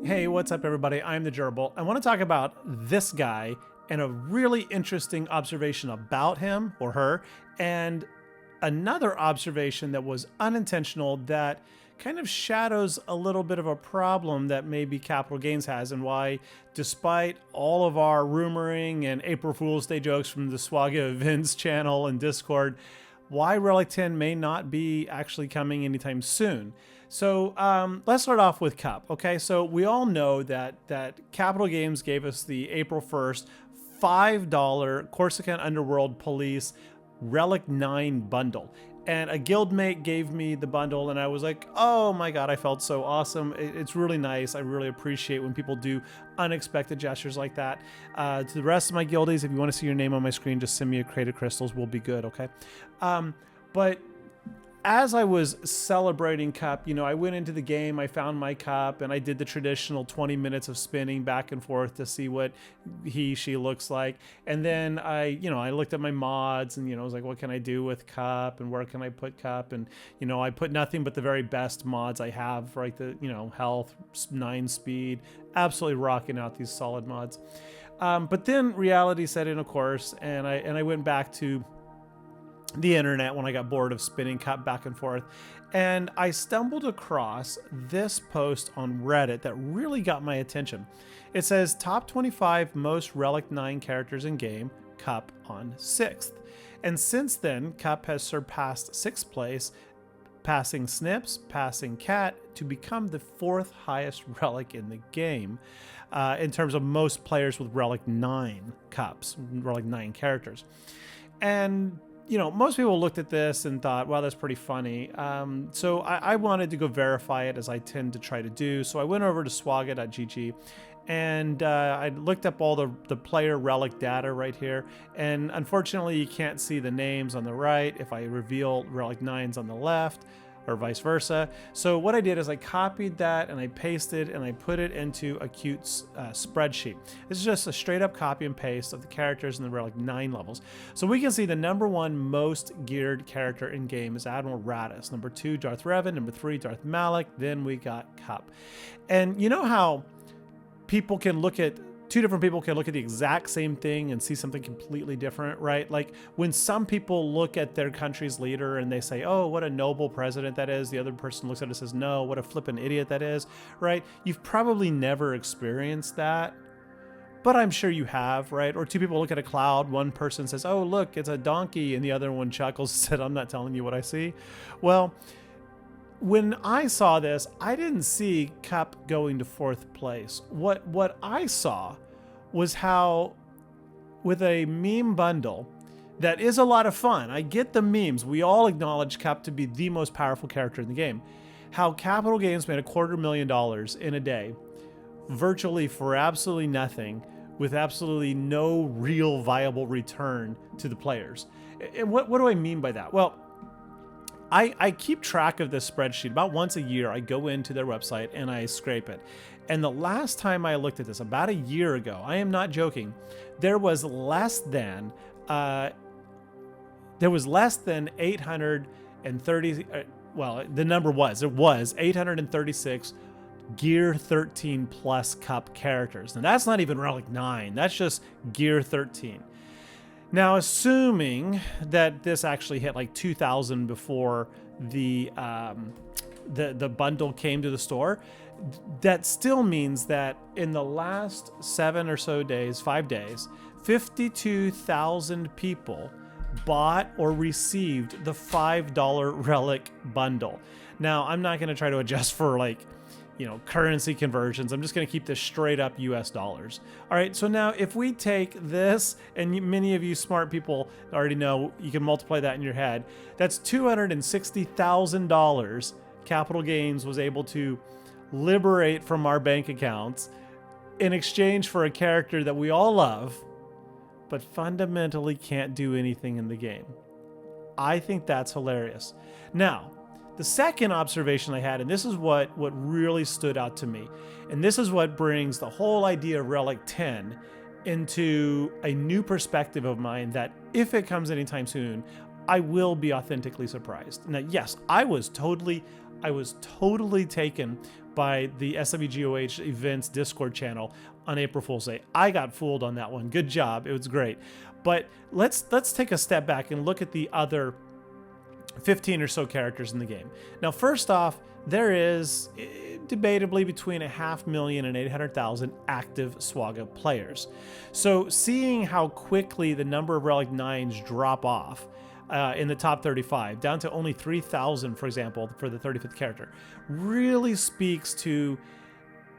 Hey, what's up, everybody? I'm the Gerbil. I want to talk about this guy and a really interesting observation about him or her, and another observation that was unintentional that kind of shadows a little bit of a problem that maybe Capital Games has, and why, despite all of our rumoring and April Fool's Day jokes from the SWGOH Vince channel and Discord, why Relic 10 may not be actually coming anytime soon. So let's start off with Cup. Okay, so we all know that Capital Games gave us the April 1st $5 Corsican Underworld Police Relic 9 bundle. And a guildmate gave me the bundle, and I was like, oh my god, I felt so awesome. It's really nice. I really appreciate when people do unexpected gestures like that. To the rest of my guildies, if you want to see your name on my screen, just send me a crate of crystals. We'll be good, okay? But as I was celebrating Cup, you know, I went into the game, I found my Cup, and I did the traditional 20 minutes of spinning back and forth to see what she looks like. And then I looked at my mods and, I was like, what can I do with Cup and where can I put Cup? And, I put nothing but the very best mods I have, right? The, health, 9 speed, absolutely rocking out these solid mods. But then reality set in, of course, and I went back to the internet when I got bored of spinning Cup back and forth, and I stumbled across this post on Reddit that really got my attention. It says top 25 most Relic 9 characters in game, Cup on 6th. And since then, Cup has surpassed 6th place, passing Snips, passing Cat, to become the 4th highest Relic in the game in terms of most players with Relic 9 Cups, Relic 9 characters. And most people looked at this and thought, well, that's pretty funny. So I wanted to go verify it, as I tend to try to do. So I went over to swaga.gg and I looked up all the player relic data right here. And unfortunately, you can't see the names on the right if I reveal Relic 9s on the left, or vice versa. So what I did is I copied that and I pasted and I put it into a cute spreadsheet. This is just a straight up copy and paste of the characters in the Relic 9 levels. So we can see the number 1 most geared character in game is Admiral Radis. Number 2, Darth Revan. Number 3, Darth Malak. Then we got Cup. And you know how two different people can look at the exact same thing and see something completely different, right? Like when some people look at their country's leader and they say, oh, what a noble president that is. The other person looks at it and says, no, what a flippin' idiot that is, right? You've probably never experienced that, but I'm sure you have, right? Or two people look at a cloud. One person says, oh, look, it's a donkey. And the other one chuckles and said, I'm not telling you what I see. Well, when I saw this, I didn't see Cup going to 4th place. What I saw was how, with a meme bundle that is a lot of fun, I get the memes, we all acknowledge Cup to be the most powerful character in the game, how Capital Games made $250,000 in a day, virtually for absolutely nothing, with absolutely no real viable return to the players. And what do I mean by that? Well, I keep track of this spreadsheet. About once a year, I go into their website and I scrape it. And the last time I looked at this, about a year ago, I am not joking, there was less than 830, well, the number was, it was 836 Gear 13 plus Cup characters. And that's not even Relic 9, that's just Gear 13. Now, assuming that this actually hit like 2,000 before the bundle came to the store, that still means that in the last 7 or so days, 5 days, 52,000 people bought or received the $5 Relic bundle. Now, I'm not going to try to adjust for currency conversions. I'm just going to keep this straight up US dollars. All right, so now if we take this, and many of you smart people already know, you can multiply that in your head, that's $260,000 Capital Games was able to liberate from our bank accounts in exchange for a character that we all love, but fundamentally can't do anything in the game. I think that's hilarious. Now, the second observation I had, and this is what really stood out to me, and this is what brings the whole idea of Relic 10 into a new perspective of mine, that if it comes anytime soon, I will be authentically surprised. Now, yes, I was totally taken by the SWGOH events Discord channel on April Fool's Day. I got fooled on that one. Good job. It was great. But let's take a step back and look at the other 15 or so characters in the game. Now, first off, there is debatably between 500,000 and 800,000 active SWGOH players. So seeing how quickly the number of Relic 9s drop off in the top 35, down to only 3,000, for example, for the 35th character, really speaks to,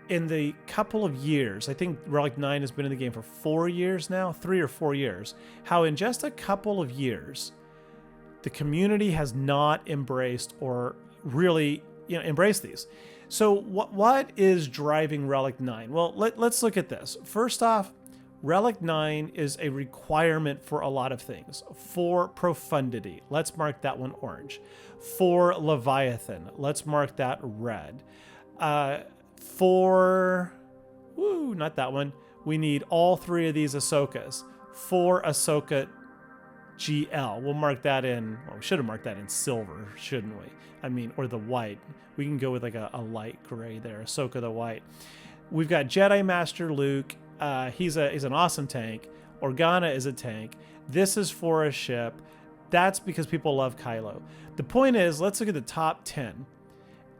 in the couple of years, I think Relic 9 has been in the game for 4 years now, 3 or 4 years, how in just a couple of years, the community has not embraced or really embraced these. So what is driving Relic 9? Well, let's look at this. First off, Relic 9 is a requirement for a lot of things. For Profundity, let's mark that one orange. For Leviathan, let's mark that red. Not that one. We need all 3 of these Ahsokas. For Ahsoka GL, we'll mark that in, well, we should have marked that in silver, shouldn't we? I mean, or the white. We can go with like a light gray there, Ahsoka the white. We've got Jedi Master Luke. He's an awesome tank. Organa is a tank. This is for a ship. That's because people love Kylo. The point is, let's look at the top 10.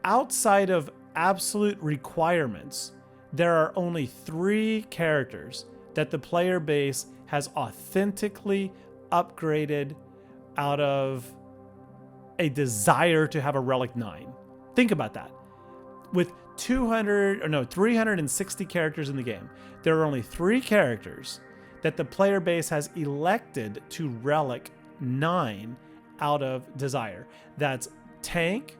Outside of absolute requirements, there are only 3 characters that the player base has authentically upgraded out of a desire to have a Relic 9. Think about that. With 360 characters in the game, there are only 3 characters that the player base has elected to Relic 9 out of desire. That's Tank,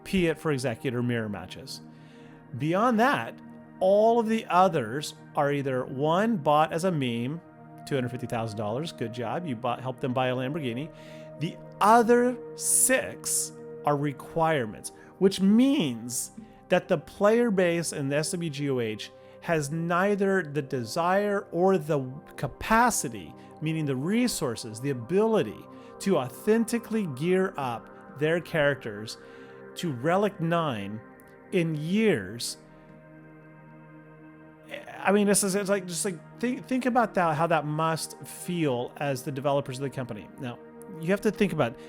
Piet for Executor mirror matches. Beyond that, all of the others are either one, bought as a meme, $250,000, good job, you helped them buy a Lamborghini. The other 6 are requirements, which means that the player base in the SWGOH has neither the desire or the capacity, meaning the resources, the ability to authentically gear up their characters to Relic 9 in years. I mean, think about that, how that must feel as the developers of the company. Now, you have to think about it.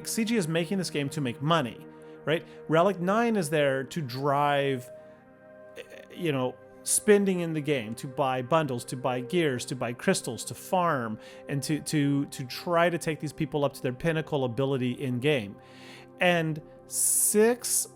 CG is making this game to make money, right? Relic 9 is there to drive, spending in the game, to buy bundles, to buy gears, to buy crystals, to farm, and to try to take these people up to their pinnacle ability in game. And 60%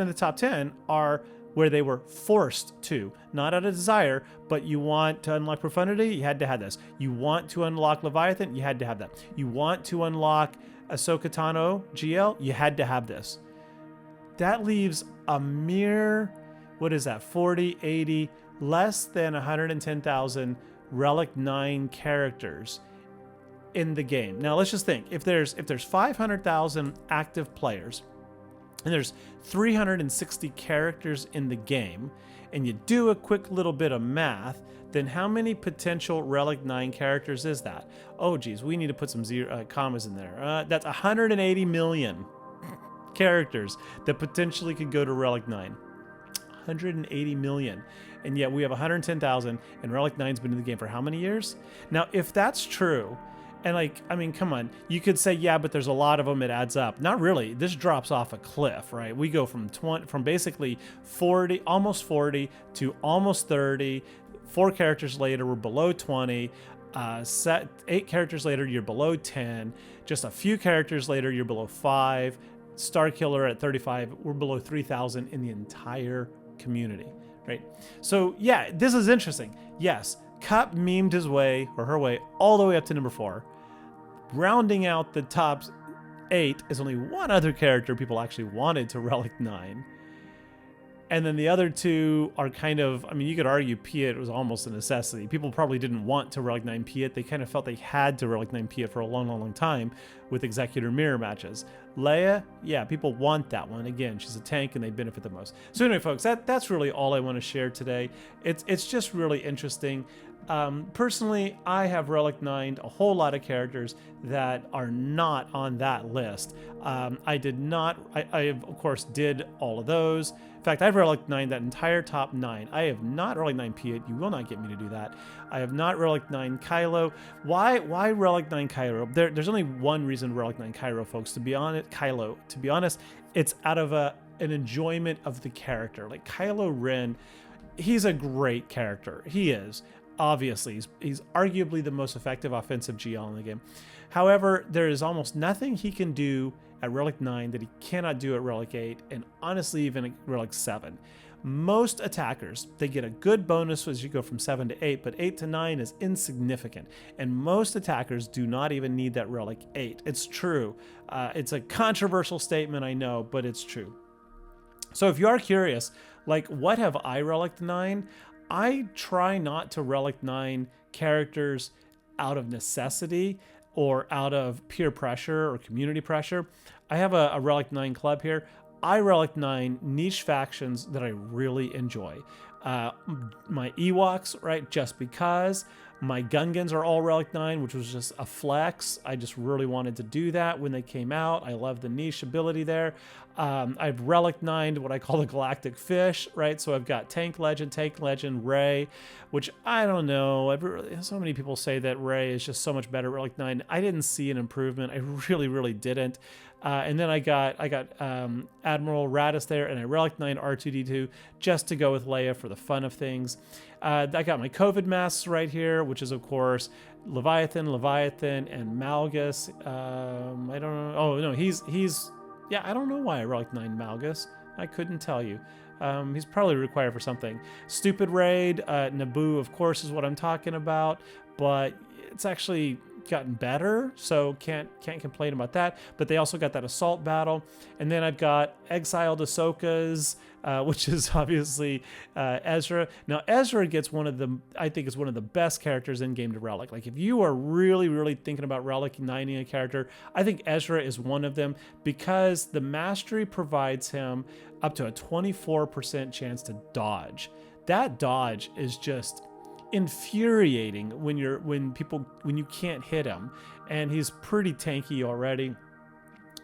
of the top 10 are where they were forced to, not out of desire, but you want to unlock Profundity, you had to have this. You want to unlock Leviathan, you had to have that. You want to unlock Ahsoka Tano GL, you had to have this. That leaves a mere, 40, 80, less than 110,000 Relic 9 characters in the game. Now let's just think, if there's 500,000 active players, and there's 360 characters in the game, and you do a quick little bit of math, then how many potential Relic 9 characters is that? Oh geez, we need to put some commas in there. That's 180 million characters that potentially could go to Relic 9. 180 million. And yet we have 110,000, and Relic 9's been in the game for how many years? Now, if that's true, and come on, you could say, yeah, but there's a lot of them, it adds up. Not really. This drops off a cliff, right? We go from basically 40, almost 40 to almost 30. 4 characters later, we're below 20. 8 characters later, you're below 10. Just a few characters later, you're below 5. Starkiller at 35, we're below 3,000 in the entire community, right? So yeah, this is interesting. Yes, Cup memed his way, or her way, all the way up to number 4. Rounding out the top 8 is only one other character people actually wanted to Relic 9. And then the other 2 are kind of, you could argue Piet was almost a necessity. People probably didn't want to Relic 9 Piet. They kind of felt they had to Relic 9 Piet for a long, long, long time with Executor mirror matches. Leia, yeah, people want that one. Again, she's a tank and they benefit the most. So anyway, folks, that's really all I want to share today. It's just really interesting. Personally, I have Relic 9'd a whole lot of characters that are not on that list. I did not, I of course did all of those. In fact, I've Relic 9 that entire top 9. I have not Relic 9 Piet. You will not get me to do that. I have not Relic 9 Kylo. Why Relic 9 Kylo? There's only one reason Relic 9 Kylo, folks. To be honest, it's out of an enjoyment of the character. Like Kylo Ren, he's a great character. He is. Obviously, he's arguably the most effective offensive GL in the game. However, there is almost nothing he can do at Relic 9 that he cannot do at Relic 8, and honestly even at Relic 7. Most attackers, they get a good bonus as you go from 7 to 8, but 8 to 9 is insignificant. And most attackers do not even need that Relic 8. It's true. It's a controversial statement, I know, but it's true. So if you are curious, like, what have I Relic 9? I try not to Relic 9 characters out of necessity or out of peer pressure or community pressure. I have a Relic 9 club here. I Relic 9 niche factions that I really enjoy. My Ewoks, right, just because. My Gungans are all Relic 9, which was just a flex. I just really wanted to do that when they came out. I love the niche ability there. I've Relic 9'd what I call the Galactic Fish, right? So I've got Tank Legend, Rey, which I don't know. So many people say that Rey is just so much better at Relic 9. I didn't see an improvement. I really didn't. And then I got Admiral Raddus there, and I Relic 9 R2D2 just to go with Leia for the fun of things. I got my COVID masks right here, which is of course Leviathan, and Malgus. I don't know. Oh no, he's yeah. I don't know why I Relic 9 Malgus. I couldn't tell you. He's probably required for something. Stupid Raid, Naboo, of course, is what I'm talking about, but it's actually gotten better, so can't complain about that. But they also got that assault battle, and then I've got exiled Ahsoka's, which is obviously Ezra. Now Ezra gets I think is one of the best characters in game to Relic. Like if you are really thinking about Relic 9ing a character, I think Ezra is one of them because the mastery provides him up to a 24% chance to dodge. That dodge is just infuriating when you can't hit him, and he's pretty tanky already.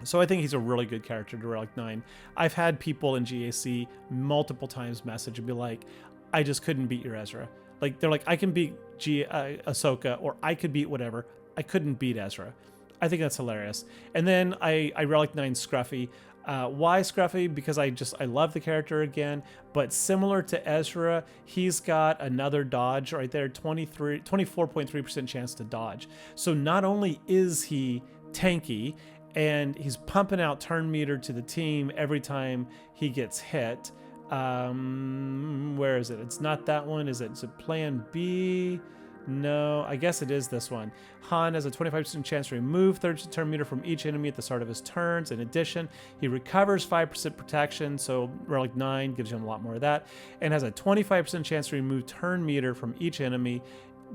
So I think he's a really good character to Relic 9. I've had people in GAC multiple times message and be like, I just couldn't beat your Ezra. Like they're like, I can beat Ahsoka, or I could beat whatever. I couldn't beat Ezra. I think that's hilarious. And then I Relic 9 Scruffy. Why Scruffy? Because I love the character again, but similar to Ezra, he's got another dodge right there, 24.3% chance to dodge. So not only is he tanky, and he's pumping out turn meter to the team every time he gets hit. Where is it? It's not that one, is it? Is it Plan B? No, I guess it is this one. Han has a 25% chance to remove third turn meter from each enemy at the start of his turns. In addition, he recovers 5% protection, so Relic 9 gives him a lot more of that, and has a 25% chance to remove turn meter from each enemy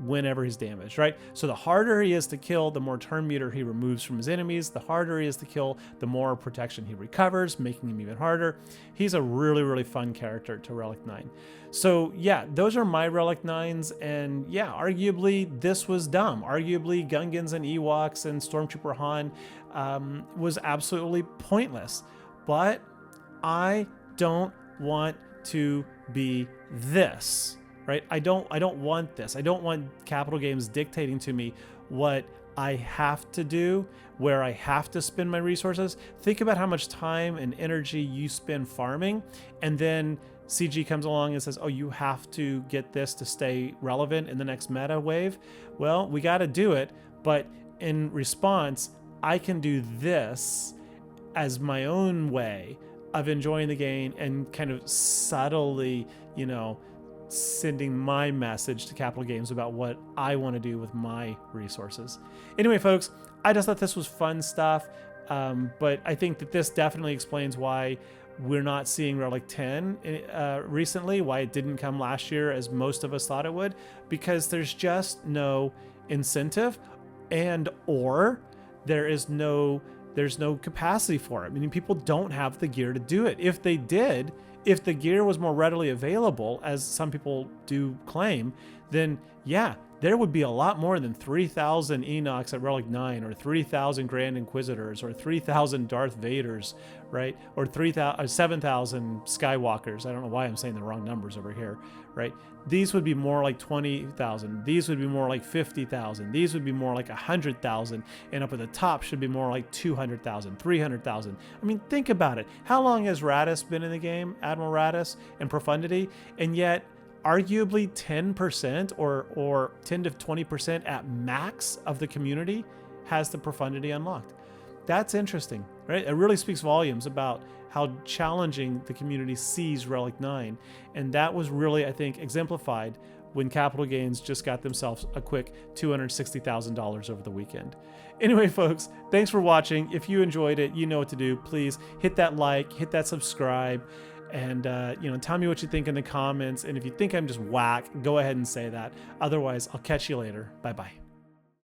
whenever he's damaged, right? So the harder he is to kill, the more turn meter he removes from his enemies. The harder he is to kill, the more protection he recovers, making him even harder. He's a really fun character to Relic 9. So yeah, those are my Relic 9s, and yeah, arguably this was dumb. Arguably Gungans and Ewoks and Stormtrooper Han was absolutely pointless. But I don't want to be this. Right? I don't want this. I don't want Capital Games dictating to me what I have to do, where I have to spend my resources. Think about how much time and energy you spend farming, and then CG comes along and says, oh, you have to get this to stay relevant in the next meta wave. Well, we got to do it, but in response, I can do this as my own way of enjoying the game and kind of subtly, sending my message to Capital Games about what I want to do with my resources. Anyway, folks, I just thought this was fun stuff, but I think that this definitely explains why we're not seeing Relic 10 recently, why it didn't come last year as most of us thought it would, because there's just no incentive, and or there is no there's no capacity for it. Meaning people don't have the gear to do it. If they did, if the gear was more readily available, as some people do claim, then yeah, there would be a lot more than 3,000 Enochs at Relic 9, or 3,000 Grand Inquisitors, or 3,000 Darth Vaders, right? Or 7,000 Skywalkers. I don't know why I'm saying the wrong numbers over here, right? These would be more like 20,000. These would be more like 50,000. These would be more like 100,000. And up at the top should be more like 200,000, 300,000. I mean, think about it. How long has Radis been in the game, Admiral Radis and Profundity? And yet, arguably 10% or 10 to 20% at max of the community has the Profundity unlocked. That's interesting, right? It really speaks volumes about how challenging the community sees Relic 9. And that was really, I think, exemplified when Capital Gains just got themselves a quick $260,000 over the weekend. Anyway, folks, thanks for watching. If you enjoyed it, you know what to do. Please hit that like, hit that subscribe, and tell me what you think in the comments. And if you think I'm just whack, go ahead and say that. Otherwise, I'll catch you later. Bye-bye.